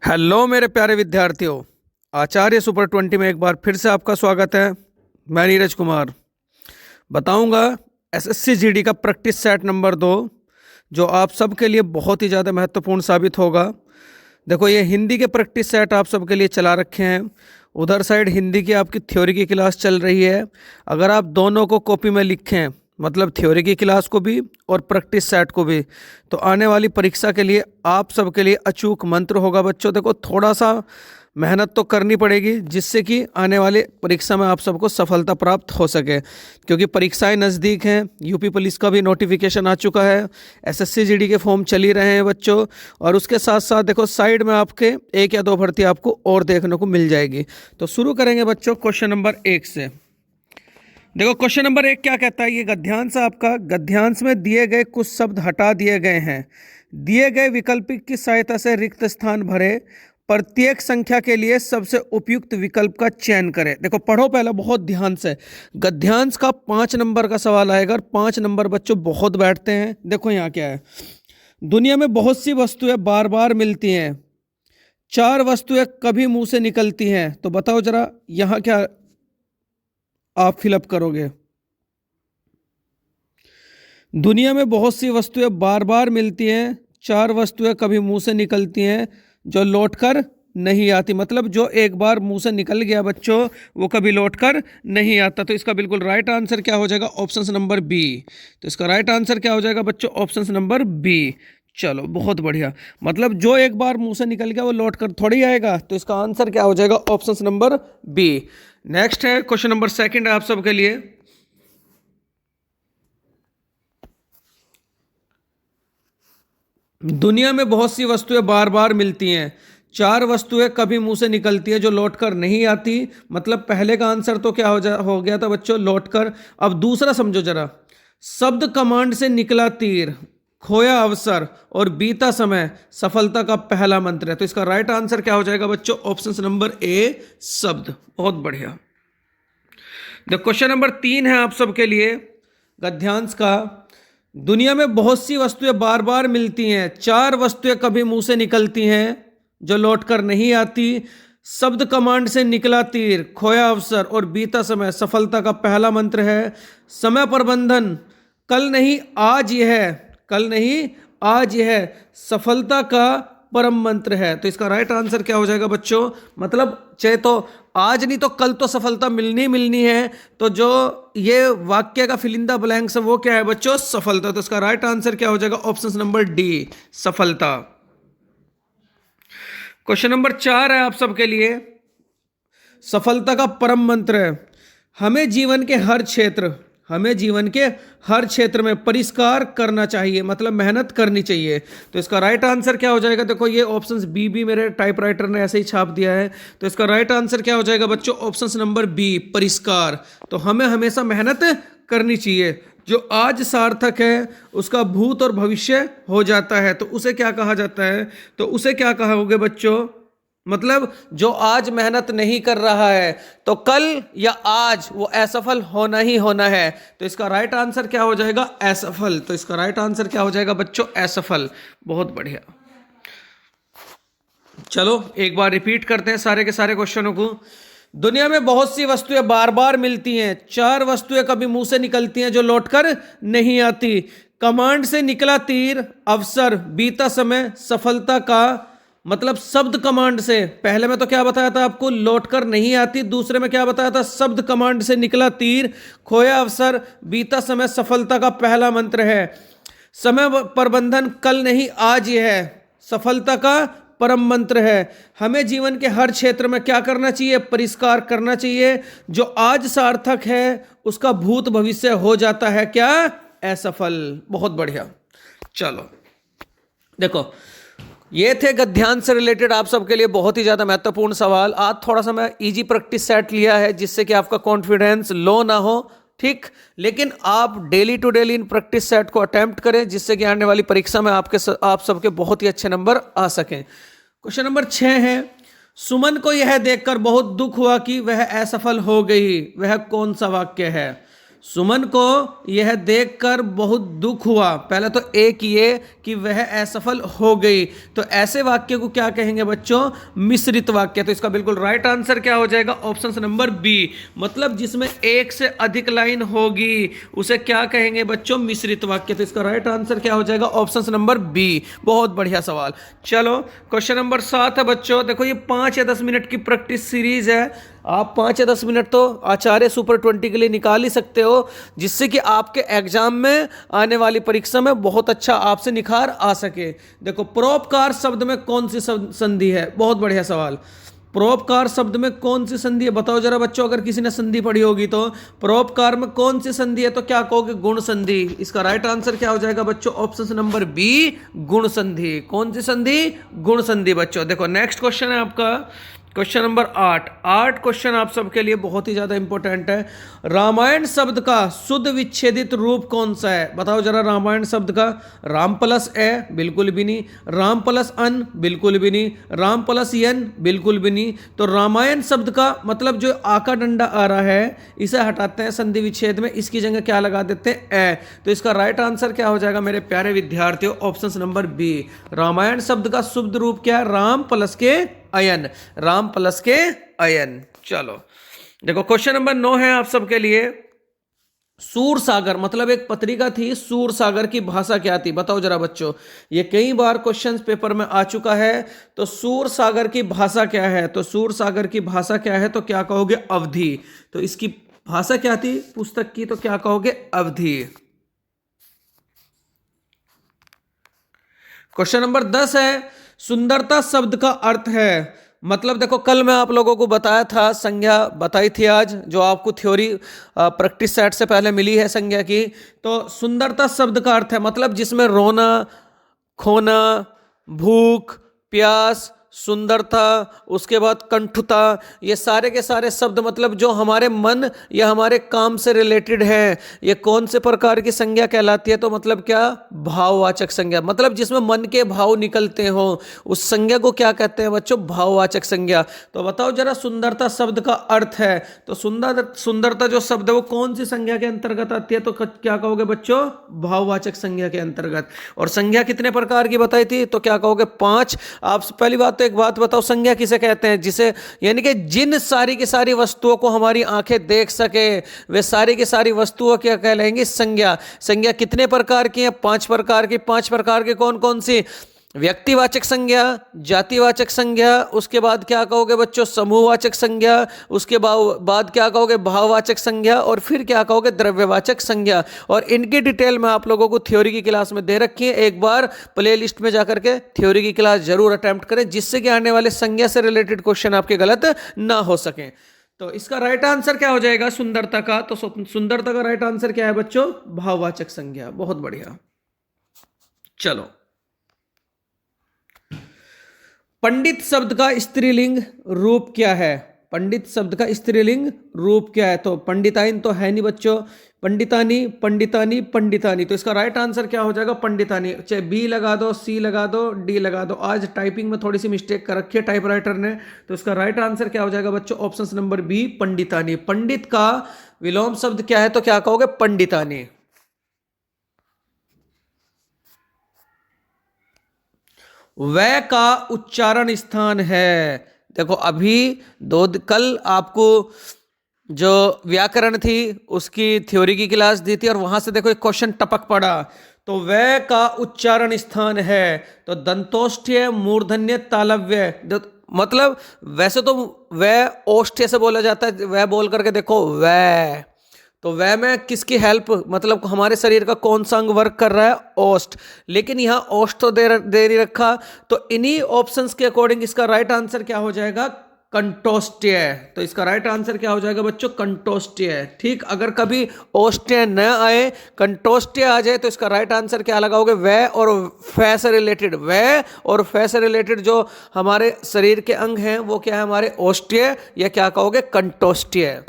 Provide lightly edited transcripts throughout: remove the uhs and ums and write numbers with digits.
Hello मेरे प्यारे विद्यार्थियों। आचार्य सुपर 20 में एक बार फिर से आपका स्वागत है। मैं नीरज कुमार बताऊंगा एसएससी जीडी का प्रैक्टिस सेट नंबर 2, जो आप सबके लिए बहुत ही ज़्यादा महत्वपूर्ण साबित होगा। देखो, ये हिंदी के प्रैक्टिस सेट आप सबके लिए चला रखे हैं। उधर साइड हिंदी की आपकी थ्योरी की क्लास चल रही है। अगर आप दोनों को कॉपी में लिखें, मतलब थ्योरी की क्लास को भी और प्रैक्टिस सेट को भी, तो आने वाली परीक्षा के लिए आप सबके लिए अचूक मंत्र होगा। बच्चों देखो, थोड़ा सा मेहनत तो करनी पड़ेगी, जिससे कि आने वाले परीक्षा में आप सबको सफलता प्राप्त हो सके, क्योंकि परीक्षाएं नज़दीक हैं। यूपी पुलिस का भी नोटिफिकेशन आ चुका है, एसएससी जीडी के फॉर्म चल ही रहे हैं बच्चों। और उसके साथ साथ देखो, साइड में आपके 1 या 2 भर्ती आपको और देखने को मिल जाएगी। तो शुरू करेंगे बच्चों क्वेश्चन नंबर 1 से। देखो, क्वेश्चन नंबर 1 क्या कहता है, ये गद्यांश आपका। गद्यांश में दिए गए कुछ शब्द हटा दिए गए हैं। दिए गए विकल्प की सहायता से रिक्त स्थान भरे। प्रत्येक संख्या के लिए सबसे उपयुक्त विकल्प का चयन करें। देखो, पढ़ो पहले बहुत ध्यान से। गद्यांश का 5 नंबर का सवाल आएगा और 5 नंबर बच्चों बहुत बैठते हैं। देखो यहाँ क्या है, दुनिया में बहुत सी वस्तुएं बार बार मिलती हैं, 4 वस्तुएं कभी मुंह से निकलती हैं। तो बताओ जरा, यहाँ क्या आप फिलअप करोगे? दुनिया में बहुत सी वस्तुएं बार बार मिलती हैं, 4 वस्तुएं कभी मुंह से निकलती हैं जो लौटकर नहीं आती। मतलब जो एक बार मुंह से निकल गया बच्चों, वो कभी लौटकर नहीं आता। तो इसका बिल्कुल राइट आंसर क्या हो जाएगा? Option number B. तो इसका राइट आंसर क्या हो जाएगा बच्चों? Option number B. चलो, बहुत बढ़िया। मतलब जो एक बार मुंह से निकल गया वो लौटकर थोड़ी आएगा। तो इसका आंसर क्या हो जाएगा? Option number B. नेक्स्ट है क्वेश्चन नंबर 2 है आप सबके लिए। दुनिया में बहुत सी वस्तुएं बार बार मिलती हैं, 4 वस्तुएं कभी मुंह से निकलती है जो लौटकर नहीं आती। मतलब पहले का आंसर तो क्या हो गया था बच्चों? लौटकर। अब दूसरा समझो जरा। शब्द कमांड से निकला तीर, खोया अवसर और बीता समय सफलता का पहला मंत्र है। तो इसका राइट आंसर क्या हो जाएगा बच्चों? ऑप्शन नंबर ए, शब्द। बहुत बढ़िया। क्वेश्चन नंबर 3 है आप सबके लिए गद्यांश का। दुनिया में बहुत सी वस्तुएं बार बार मिलती हैं, 4 वस्तुएं कभी मुंह से निकलती हैं जो लौटकर नहीं आती। शब्द कमांड से निकला तीर, खोया अवसर और बीता समय सफलता का पहला मंत्र है। समय प्रबंधन, कल नहीं आज यह, कल नहीं आज यह सफलता का परम मंत्र है। तो इसका राइट आंसर क्या हो जाएगा बच्चों? मतलब चाहे तो आज नहीं तो कल तो सफलता मिलनी है। तो जो ये वाक्य का फिल इन द ब्लैंक्स है वो क्या है बच्चों? सफलता। तो इसका राइट आंसर क्या हो जाएगा? ऑप्शन नंबर डी, सफलता। क्वेश्चन नंबर 4 है आप सबके लिए। सफलता का परम मंत्र है, हमें जीवन के हर क्षेत्र में परिष्कार करना चाहिए, मतलब मेहनत करनी चाहिए। तो इसका राइट आंसर क्या हो जाएगा? देखो, ये ऑप्शंस बी मेरे टाइपराइटर ने ऐसे ही छाप दिया है। तो इसका राइट आंसर क्या हो जाएगा बच्चों? ऑप्शन नंबर बी, परिष्कार। तो हमें हमेशा मेहनत करनी चाहिए। जो आज सार्थक है उसका भूत और भविष्य हो जाता है। तो उसे क्या कहा जाता है? तो उसे क्या कहोगे बच्चों? मतलब जो आज मेहनत नहीं कर रहा है तो कल या आज वो असफल होना ही होना है। तो इसका राइट आंसर क्या हो जाएगा? असफल। तो इसका राइट आंसर क्या हो जाएगा बच्चों? असफल। बहुत बढ़िया। चलो एक बार रिपीट करते हैं सारे के सारे क्वेश्चनों को। दुनिया में बहुत सी वस्तुएं बार बार मिलती हैं, 4 वस्तुएं कभी मुंह से निकलती हैं जो लौटकर नहीं आती। कमांड से निकला तीर, अवसर, बीता समय सफलता का, मतलब शब्द कमांड से। पहले में तो क्या बताया था आपको? लौटकर नहीं आती। दूसरे में क्या बताया था? शब्द कमांड से निकला तीर, खोया अवसर, बीता समय सफलता का पहला मंत्र है। समय प्रबंधन, कल नहीं आज यह है सफलता का परम मंत्र है। हमें जीवन के हर क्षेत्र में क्या करना चाहिए? परिष्कार करना चाहिए। जो आज सार्थक है उसका भूत भविष्य हो जाता है क्या? असफल। बहुत बढ़िया। चलो देखो, ये थे गद्यांश से रिलेटेड आप सबके लिए बहुत ही ज्यादा महत्वपूर्ण सवाल। आज थोड़ा सा मैं इजी प्रैक्टिस सेट लिया है जिससे कि आपका कॉन्फिडेंस लो ना हो, ठीक। लेकिन आप daily to daily in practice set को अटेम्प्ट करें, जिससे कि आने वाली परीक्षा में आप सबके बहुत ही अच्छे नंबर आ सकें। क्वेश्चन नंबर 6 है, सुमन को यह देखकर बहुत दुख हुआ कि वह असफल हो गई। वह कौन सा वाक्य है? सुमन को यह देखकर बहुत दुख हुआ। पहले तो एक ये कि वह असफल हो गई, तो ऐसे वाक्य को क्या कहेंगे बच्चों? मिश्रित वाक्य। तो इसका बिल्कुल राइट आंसर क्या हो जाएगा? Option number B. मतलब जिसमें एक से अधिक लाइन होगी उसे क्या कहेंगे बच्चों? मिश्रित वाक्य। तो इसका राइट आंसर क्या हो जाएगा? Option number B. बहुत बढ़िया सवाल। चलो क्वेश्चन नंबर 7 है बच्चों। देखो ये 5 या 10 मिनट की प्रैक्टिस सीरीज है। आप 5 या 10 मिनट तो आचार्य सुपर 20 के लिए निकाल ही सकते हो, जिससे कि आपके एग्जाम में आने वाली परीक्षा में बहुत अच्छा आपसे निखार आ सके। देखो परोपकार शब्द में कौन सी संधि है? बहुत बढ़िया सवाल। परोपकार शब्द में कौन सी संधि है? बताओ जरा बच्चों, अगर किसी ने संधि पढ़ी होगी तो। परोपकार में कौन सी संधि है? तो क्या कहोगे? गुण संधि। इसका राइट आंसर क्या हो जाएगा बच्चों? ऑप्शन नंबर बी, गुण संधि। कौन सी संधि? गुण संधि बच्चों। देखो नेक्स्ट क्वेश्चन है आपका क्वेश्चन नंबर 8 क्वेश्चन आप सबके लिए बहुत ही ज्यादा इंपॉर्टेंट है। रामायण शब्द का शुद्ध विच्छेदित रूप कौन सा है? बताओ जरा। रामायण शब्द का राम प्लस ए, बिल्कुल भी नहीं। राम प्लस अन, बिल्कुल भी नहीं। राम प्लस यन, बिल्कुल भी नहीं। तो रामायण शब्द का मतलब जो आका डंडा आ रहा है इसे हटाते हैं संधि विच्छेद में, इसकी जगह क्या लगा देते हैं? ए। तो इसका राइट आंसर क्या हो जाएगा मेरे प्यारे विद्यार्थियों? Option number B. रामायण शब्द का शुद्ध रूप क्या है? राम प्लस के अयन। राम प्लस के अयन। चलो देखो क्वेश्चन नंबर 9 है आप सबके लिए। सूर सागर मतलब एक पत्रिका थी, सूर सागर की भाषा क्या थी? बताओ जरा बच्चों। ये कई बार क्वेश्चन पेपर में आ चुका है। तो सूर सागर की भाषा क्या है? तो सूर सागर की भाषा क्या है? तो क्या कहोगे? अवधी। तो इसकी भाषा क्या थी पुस्तक की? तो क्या कहोगे? अवधी। क्वेश्चन नंबर 10 है। सुंदरता शब्द का अर्थ है। मतलब देखो कल मैं आप लोगों को बताया था, संज्ञा बताई थी आज, जो आपको थ्योरी प्रैक्टिस सेट से पहले मिली है संज्ञा की। तो सुंदरता शब्द का अर्थ है मतलब जिसमें रोना, खोना, भूख, प्यास, सुंदरता, उसके बाद कंठुता, ये सारे के सारे शब्द मतलब जो हमारे मन या हमारे काम से रिलेटेड है, ये कौन से प्रकार की संज्ञा कहलाती है? तो मतलब क्या? भाववाचक संज्ञा। मतलब जिसमें मन के भाव निकलते हो उस संज्ञा को क्या कहते हैं बच्चों? भाववाचक संज्ञा। तो बताओ जरा सुंदरता शब्द का अर्थ है। तो सुंदरता जो शब्द है वो कौन सी संज्ञा के अंतर्गत आती है? तो क्या कहोगे बच्चों? भाववाचक संज्ञा के अंतर्गत। और संज्ञा कितने प्रकार की बताई थी? तो क्या कहोगे? 5। आप पहली बात तो एक बात बताओ, संज्ञा किसे कहते हैं? जिसे यानी कि जिन सारी की सारी वस्तुओं को हमारी आंखें देख सके वे सारी की सारी वस्तुओं क्या कहलाएंगी? संज्ञा। संज्ञा कितने प्रकार की है? 5 प्रकार की। 5 प्रकार की कौन कौन सी? व्यक्तिवाचक संज्ञा, जातिवाचक संज्ञा, उसके बाद क्या कहोगे बच्चों? समूहवाचक संज्ञा, उसके बाद क्या कहोगे? भाववाचक संज्ञा, और फिर क्या कहोगे? द्रव्यवाचक संज्ञा। और इनकी डिटेल मैं आप लोगों को थ्योरी की क्लास में दे रखी है। एक बार प्ले लिस्ट में जाकर के थ्योरी की क्लास जरूर अटेम्प्ट करें, जिससे कि आने वाले संज्ञा से रिलेटेड क्वेश्चन आपके गलत ना हो सके। तो इसका राइट आंसर क्या हो जाएगा सुंदरता का? तो सुंदरता का राइट आंसर क्या है बच्चों? भाववाचक संज्ञा। बहुत बढ़िया। चलो पंडित शब्द का स्त्रीलिंग रूप क्या है? पंडित शब्द का स्त्रीलिंग रूप क्या है? तो पंडिताइन तो है नहीं बच्चों। पंडितानी, पंडितानी, पंडितानी। तो इसका राइट आंसर क्या हो जाएगा? पंडितानी। चाहे बी लगा दो, सी लगा दो, डी लगा दो। आज टाइपिंग में थोड़ी सी मिस्टेक कर रखी है टाइपराइटर ने। तो इसका राइट आंसर क्या हो जाएगा बच्चों? ऑप्शन नंबर बी, पंडितानी। पंडित का विलोम शब्द क्या है? तो क्या कहोगे? पंडितानी। वह का उच्चारण स्थान है। देखो अभी कल आपको जो व्याकरण थी उसकी थ्योरी की क्लास दी थी और वहां से देखो एक क्वेश्चन टपक पड़ा। तो वह का उच्चारण स्थान है। तो दंतोष्ठ्य, मूर्धन्य, तालव्य। मतलब वैसे तो वह ओष्ठ्य से बोला जाता है, वह बोल करके देखो वह। तो वह में किसकी हेल्प, मतलब हमारे शरीर का कौन सा अंग वर्क कर रहा है? ओष्ठ। लेकिन यहां ओष्ठ तो दे नहीं रखा। तो इन्हीं ऑप्शंस के अकॉर्डिंग इसका राइट आंसर क्या हो जाएगा? कंटोष्ठ्य। तो इसका राइट आंसर क्या हो जाएगा बच्चों? कंटोष्ठ्य। ठीक, अगर कभी ओष्ठ्य न आए, कंटोष्ठ्य आ जाए, तो इसका राइट आंसर क्या लगाओगे? वह और फै से रिलेटेड। वह और फै से रिलेटेड जो हमारे शरीर के अंग हैं वो क्या है? हमारे ओष्ठ्य, या क्या कहोगे? कंटोष्ठ्य।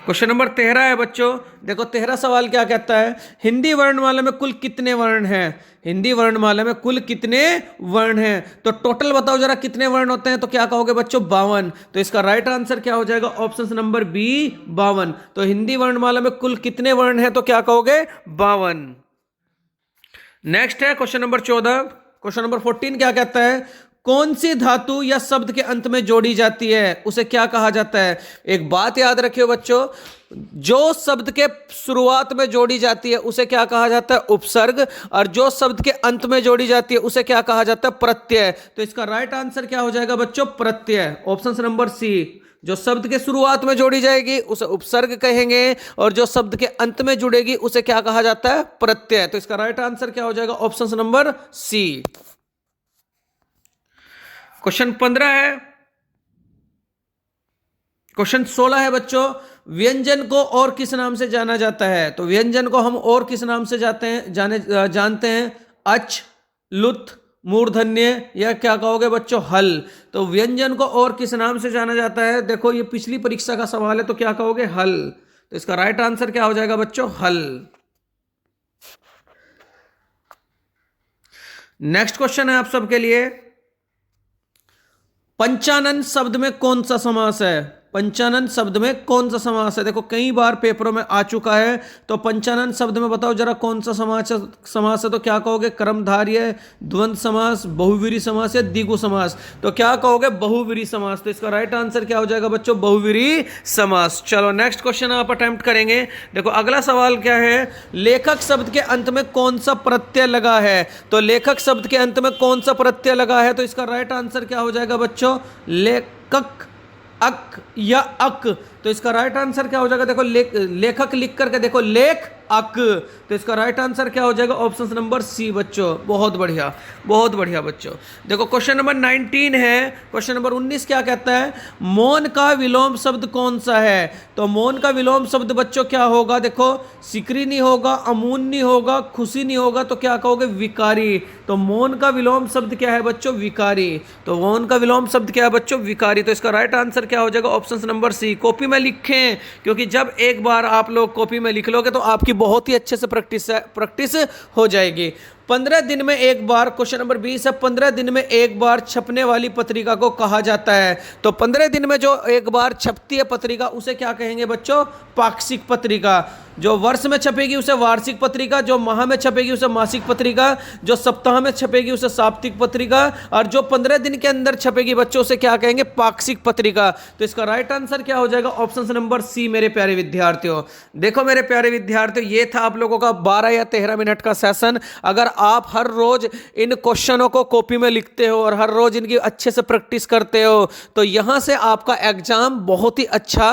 क्वेश्चन नंबर 13 है बच्चों। देखो 13 सवाल क्या कहता है? हिंदी वर्णमाला में कुल कितने वर्ण हैं? हिंदी वर्णमाला में कुल कितने वर्ण हैं? तो टोटल बताओ जरा कितने वर्ण होते हैं? तो क्या कहोगे बच्चों? 52। तो इसका राइट आंसर क्या हो जाएगा? Option number B 52। तो हिंदी वर्णमाला में कुल कितने वर्ण हैं? तो क्या कहोगे? 52। नेक्स्ट है क्वेश्चन नंबर 14। क्वेश्चन नंबर 14 क्या कहता है? कौन सी धातु या शब्द के अंत में जोड़ी जाती है उसे क्या कहा जाता है? एक बात याद रखियो बच्चों, जो शब्द के शुरुआत में जोड़ी जाती है उसे क्या कहा जाता है? उपसर्ग। और जो शब्द के अंत में जोड़ी जाती है उसे क्या कहा जाता है? प्रत्यय। तो इसका राइट आंसर क्या हो जाएगा बच्चों? प्रत्यय। Option number C. जो शब्द के शुरुआत में जोड़ी जाएगी उसे उपसर्ग कहेंगे और जो शब्द के अंत में जुड़ेगी उसे क्या कहा जाता है? प्रत्यय। तो इसका राइट आंसर क्या हो जाएगा? ऑप्शन नंबर सी। क्वेश्चन 15 है। क्वेश्चन 16 है बच्चों, व्यंजन को और किस नाम से जाना जाता है? तो व्यंजन को हम और किस नाम से जानते हैं? अच, लुत, मूर्धन्य या क्या कहोगे बच्चों? हल। तो व्यंजन को और किस नाम से जाना जाता है? देखो ये पिछली परीक्षा का सवाल है, तो क्या कहोगे? हल। तो इसका राइट आंसर क्या हो जाएगा बच्चों? हल। नेक्स्ट क्वेश्चन है आप सबके लिए, पंचानन शब्द में कौन सा समास है? पंचानन शब्द में कौन सा समास है? देखो कई बार पेपरों में आ चुका है। तो पंचानन शब्द में बताओ जरा कौन सा समास है? तो क्या कहोगे? कर्मधारय, द्वंद्व समास, बहुव्रीहि समास या द्विगु समास? तो क्या कहोगे? बहुव्रीहि समास। तो इसका राइट आंसर क्या हो जाएगा बच्चों? बहुव्रीहि समास। चलो नेक्स्ट क्वेश्चन आप अटेम्प्ट करेंगे। देखो अगला सवाल क्या है, लेखक शब्द के अंत में कौन सा प्रत्यय लगा है? तो लेखक शब्द के अंत में कौन सा प्रत्यय लगा है? तो इसका राइट आंसर क्या हो जाएगा बच्चों? लेखक, अक या अक। तो इसका राइट आंसर क्या हो जाएगा? देखो लेखक लिख करके देखो, लेख अक। तो इसका राइट आंसर क्या हो जाएगा? ऑप्शन नंबर सी बच्चों। बहुत बढ़िया, बहुत बढ़िया बच्चों। देखो क्वेश्चन नंबर 19 है। क्वेश्चन नंबर 19 क्या कहता है? मौन का विलोम शब्द कौन सा है? तो मौन का विलोम शब्द बच्चों क्या होगा? देखो सिकरी नहीं होगा, अमून नहीं होगा, खुशी नहीं होगा, तो क्या कहोगे? विकारी। तो मौन का विलोम शब्द क्या है बच्चों? विकारी। तो मौन का विलोम शब्द क्या है बच्चों? विकारी। तो इसका राइट आंसर क्या हो जाएगा? ऑप्शन नंबर सी। कॉपी में लिखें, क्योंकि जब एक बार आप लोग कॉपी में लिख लोगे तो आपकी बहुत ही अच्छे से प्रैक्टिस हो जाएगी। 15 दिन में एक बार, क्वेश्चन नंबर 20 है, 15 दिन में एक बार छपने वाली पत्रिका को कहा जाता है। तो 15 दिन में जो एक बार छपती है पत्रिका उसे क्या कहेंगे बच्चों? पाक्षिक पत्रिका। जो वर्ष में छपेगी उसे वार्षिक पत्रिका, जो माह में छपेगी उसे मासिक पत्रिका, जो सप्ताह में छपेगी उसे साप्ताहिक पत्रिका, और जो 15 दिन के अंदर छपेगी बच्चों उसे क्या कहेंगे? पाक्षिक पत्रिका। तो इसका राइट आंसर क्या हो जाएगा? ऑप्शन नंबर सी मेरे प्यारे विद्यार्थियों। देखो मेरे प्यारे विद्यार्थियों, ये था आप लोगों का 12 या 13 मिनट का सेशन। अगर आप हर रोज इन क्वेश्चनों को कॉपी में लिखते हो और हर रोज इनकी अच्छे से प्रैक्टिस करते हो तो यहां से आपका एग्जाम बहुत ही अच्छा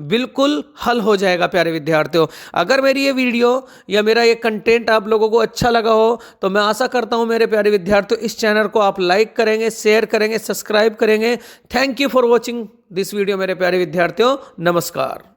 बिल्कुल हल हो जाएगा प्यारे विद्यार्थियों। अगर मेरी ये वीडियो या मेरा ये कंटेंट आप लोगों को अच्छा लगा हो तो मैं आशा करता हूं मेरे प्यारे विद्यार्थियों इस चैनल को आप लाइक करेंगे, शेयर करेंगे, सब्सक्राइब करेंगे। Thank you for watching this video मेरे प्यारे विद्यार्थियों। नमस्कार।